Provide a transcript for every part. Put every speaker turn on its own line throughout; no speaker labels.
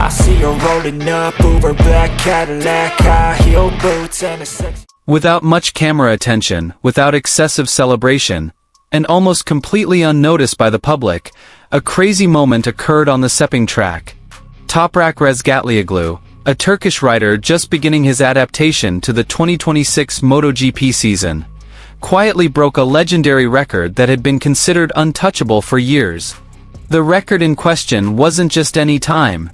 I see her rolling up, Uber black Cadillac, high heel boots and a sex.
Without much camera attention, without excessive celebration, and almost completely unnoticed by the public, a crazy moment occurred on the Sepang track. TOPRAK BREAKS, a Turkish rider just beginning his adaptation to the 2026 MotoGP season, quietly broke a legendary record that had been considered untouchable for years. The record in question wasn't just any time.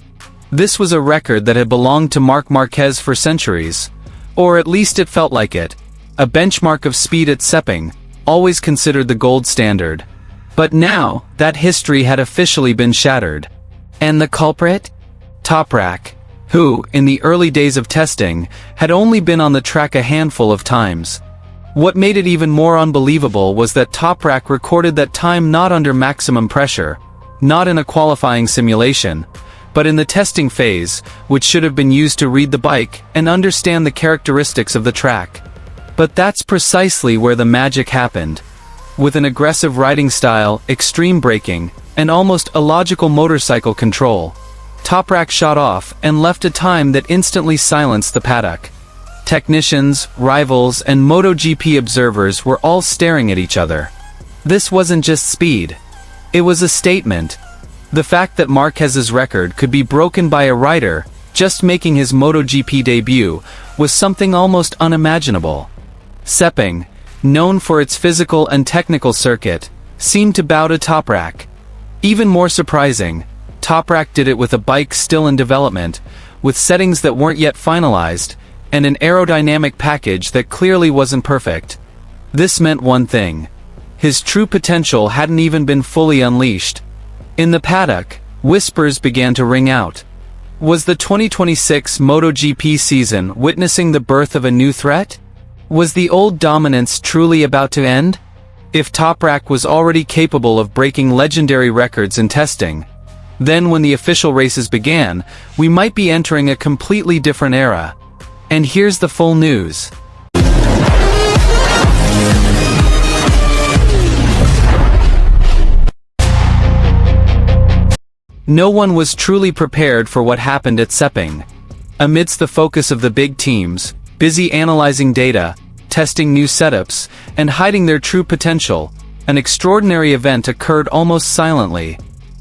This was a record that had belonged to Marc Marquez for centuries, or at least it felt like it, a benchmark of speed at Sepang, always considered the gold standard. But now, that history had officially been shattered. And the culprit? TOPRAK, who, in the early days of testing, had only been on the track a handful of times. What made it even more unbelievable was that TOPRAK recorded that time not under maximum pressure, not in a qualifying simulation, but in the testing phase, which should have been used to read the bike and understand the characteristics of the track. But that's precisely where the magic happened. With an aggressive riding style, extreme braking, and almost illogical motorcycle control, TOPRAK shot off and left a time that instantly silenced the paddock. Technicians, rivals, and MotoGP observers were all staring at each other. This wasn't just speed. It was a statement. The fact that Marquez's record could be broken by a rider just making his MotoGP debut was something almost unimaginable. Sepang, known for its physical and technical circuit, seemed to bow to TOPRAK. Even more surprising, TOPRAK did it with a bike still in development, with settings that weren't yet finalized, and an aerodynamic package that clearly wasn't perfect. This meant one thing. His true potential hadn't even been fully unleashed. In the paddock, whispers began to ring out. Was the 2026 MotoGP season witnessing the birth of a new threat? Was the old dominance truly about to end? If TOPRAK was already capable of breaking legendary records in testing, then when the official races began, we might be entering a completely different era. And here's the full news. No one was truly prepared for what happened at Sepang. Amidst the focus of the big teams, busy analyzing data, testing new setups, and hiding their true potential, an extraordinary event occurred almost silently.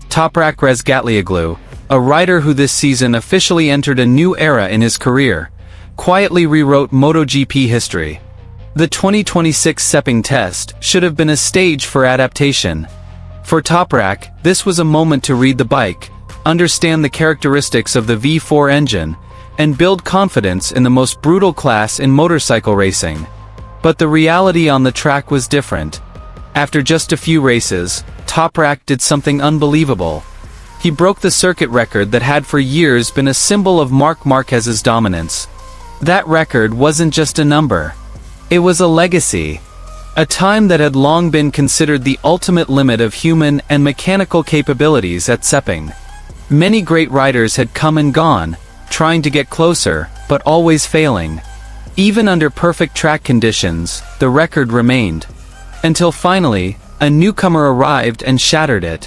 TOPRAK BREAKS, a rider who this season officially entered a new era in his career, quietly rewrote MotoGP history. The 2026 Sepang Test should have been a stage for adaptation. For TOPRAK, this was a moment to read the bike, understand the characteristics of the V4 engine, and build confidence in the most brutal class in motorcycle racing. But the reality on the track was different. After just a few races, TOPRAK did something unbelievable. He broke the circuit record that had for years been a symbol of Marc Marquez's dominance. That record wasn't just a number. It was a legacy. A time that had long been considered the ultimate limit of human and mechanical capabilities at Sepang. Many great riders had come and gone, trying to get closer, but always failing. Even under perfect track conditions, the record remained. Until finally, a newcomer arrived and shattered it.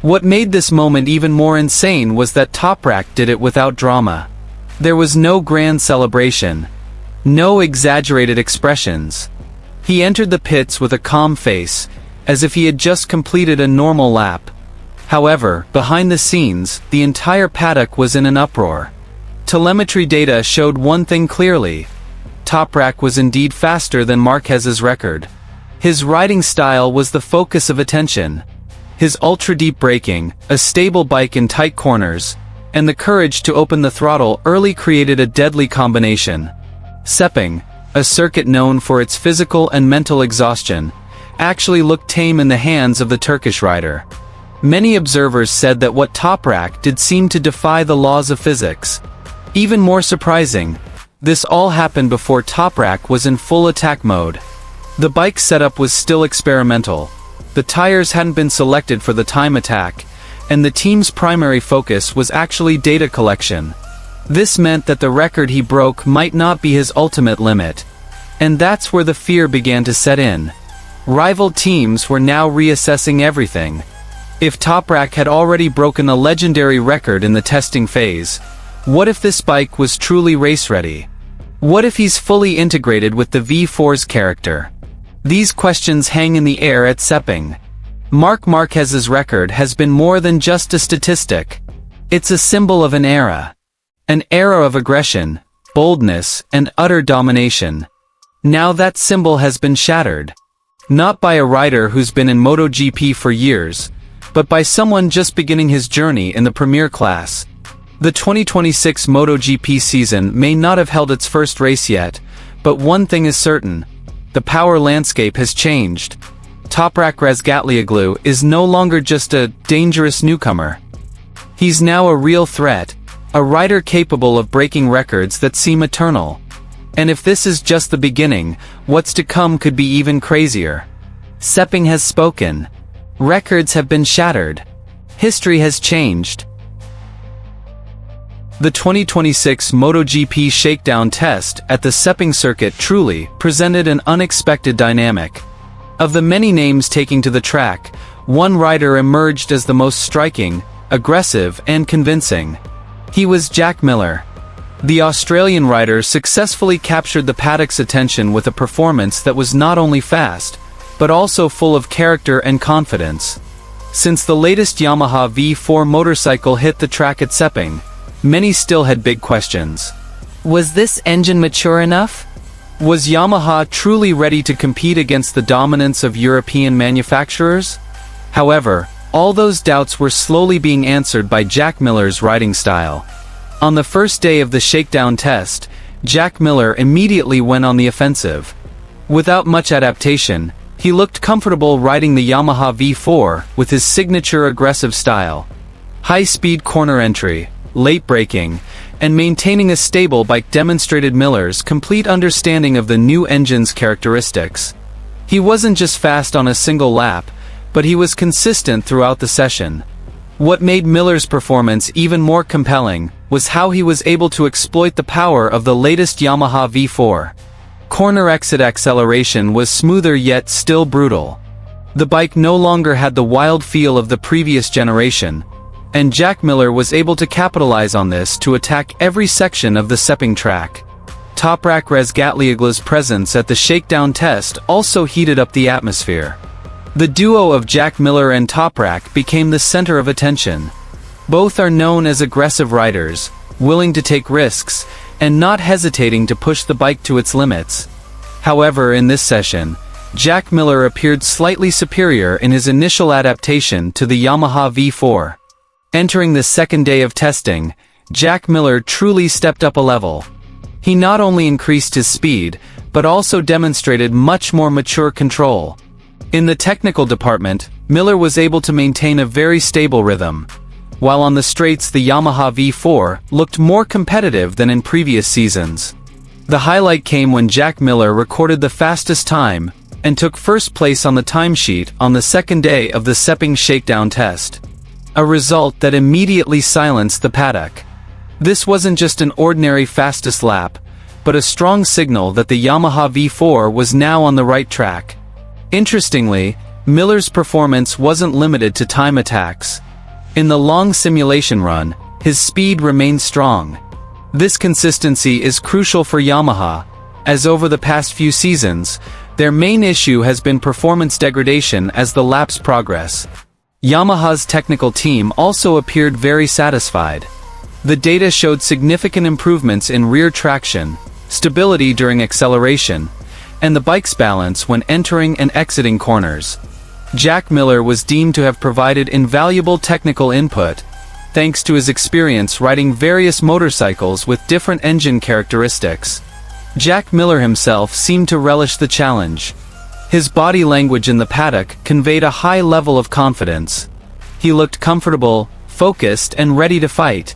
What made this moment even more insane was that TOPRAK did it without drama. There was no grand celebration. No exaggerated expressions. He entered the pits with a calm face, as if he had just completed a normal lap. However, behind the scenes, the entire paddock was in an uproar. Telemetry data showed one thing clearly. TOPRAK was indeed faster than Marquez's record. His riding style was the focus of attention. His ultra-deep braking, a stable bike in tight corners, and the courage to open the throttle early created a deadly combination. Sepang, a circuit known for its physical and mental exhaustion, actually looked tame in the hands of the Turkish rider. Many observers said that what TOPRAK did seemed to defy the laws of physics. Even more surprising, this all happened before TOPRAK was in full attack mode. The bike setup was still experimental. The tires hadn't been selected for the time attack, and the team's primary focus was actually data collection. This meant that the record he broke might not be his ultimate limit. And that's where the fear began to set in. Rival teams were now reassessing everything. If TOPRAK had already broken a legendary record in the testing phase, what if this bike was truly race-ready? What if he's fully integrated with the V4's character? These questions hang in the air at Sepang. Marc Marquez's record has been more than just a statistic. It's a symbol of an era. An era of aggression, boldness, and utter domination. Now that symbol has been shattered. Not by a rider who's been in MotoGP for years, but by someone just beginning his journey in the premier class. The 2026 MotoGP season may not have held its first race yet, but one thing is certain. The power landscape has changed. Toprak Razgatlioglu is no longer just a dangerous newcomer. He's now a real threat, a rider capable of breaking records that seem eternal. And if this is just the beginning, what's to come could be even crazier. Sepang has spoken. Records have been shattered. History has changed. The 2026 MotoGP Shakedown Test at the Sepang circuit truly presented an unexpected dynamic. Of the many names taking to the track, one rider emerged as the most striking, aggressive, and convincing. He was Jack Miller. The Australian rider successfully captured the paddock's attention with a performance that was not only fast, but also full of character and confidence. Since the latest Yamaha V4 motorcycle hit the track at Sepang, many still had big questions. Was this engine mature enough? Was Yamaha truly ready to compete against the dominance of European manufacturers? However, all those doubts were slowly being answered by Jack Miller's riding style. On the first day of the shakedown test, Jack Miller immediately went on the offensive. Without much adaptation, he looked comfortable riding the Yamaha V4 with his signature aggressive style. High-speed corner entry, late braking, and maintaining a stable bike demonstrated Miller's complete understanding of the new engine's characteristics. He wasn't just fast on a single lap, but he was consistent throughout the session. What made Miller's performance even more compelling was how he was able to exploit the power of the latest Yamaha V4. Corner exit acceleration was smoother yet still brutal. The bike no longer had the wild feel of the previous generation, and Jack Miller was able to capitalize on this to attack every section of the Sepang track. Toprak Razgatlioglu's presence at the shakedown test also heated up the atmosphere. The duo of Jack Miller and Toprak became the center of attention. Both are known as aggressive riders, willing to take risks, and not hesitating to push the bike to its limits. However, in this session, Jack Miller appeared slightly superior in his initial adaptation to the Yamaha V4. Entering the second day of testing, Jack Miller truly stepped up a level. He not only increased his speed, but also demonstrated much more mature control. In the technical department, Miller was able to maintain a very stable rhythm, while on the straights the Yamaha V4 looked more competitive than in previous seasons. The highlight came when Jack Miller recorded the fastest time, and took first place on the timesheet on the second day of the Sepang shakedown test. A result that immediately silenced the paddock. This wasn't just an ordinary fastest lap, but a strong signal that the Yamaha V4 was now on the right track. Interestingly, Miller's performance wasn't limited to time attacks. In the long simulation run, his speed remained strong. This consistency is crucial for Yamaha, as over the past few seasons, their main issue has been performance degradation as the laps progress. Yamaha's technical team also appeared very satisfied. The data showed significant improvements in rear traction, stability during acceleration, and the bike's balance when entering and exiting corners. Jack Miller was deemed to have provided invaluable technical input, thanks to his experience riding various motorcycles with different engine characteristics. Jack Miller himself seemed to relish the challenge. His body language in the paddock conveyed a high level of confidence. He looked comfortable, focused, and ready to fight.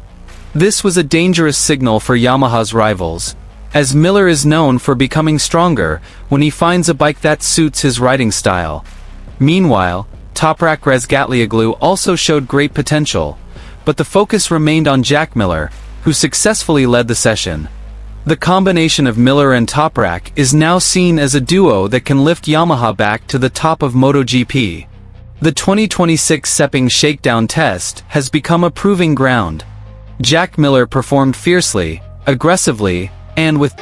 This was a dangerous signal for Yamaha's rivals, as Miller is known for becoming stronger when he finds a bike that suits his riding style. Meanwhile, Toprak Razgatlioglu also showed great potential, but the focus remained on Jack Miller, who successfully led the session. The combination of Miller and Toprak is now seen as a duo that can lift Yamaha back to the top of MotoGP. The 2026 Sepang Shakedown Test has become a proving ground. Jack Miller performed fiercely, aggressively, and with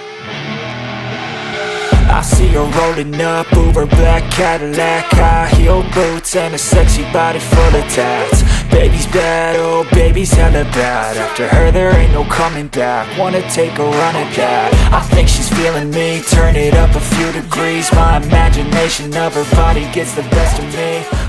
I see her rolling up, Uber black Cadillac, high heel boots and a sexy body full of tats. Baby's bad, oh baby's hella bad. After her there ain't no coming back. Wanna take a run at that. I think she's feeling me, turn it up a few degrees. My imagination of her body gets the best of me.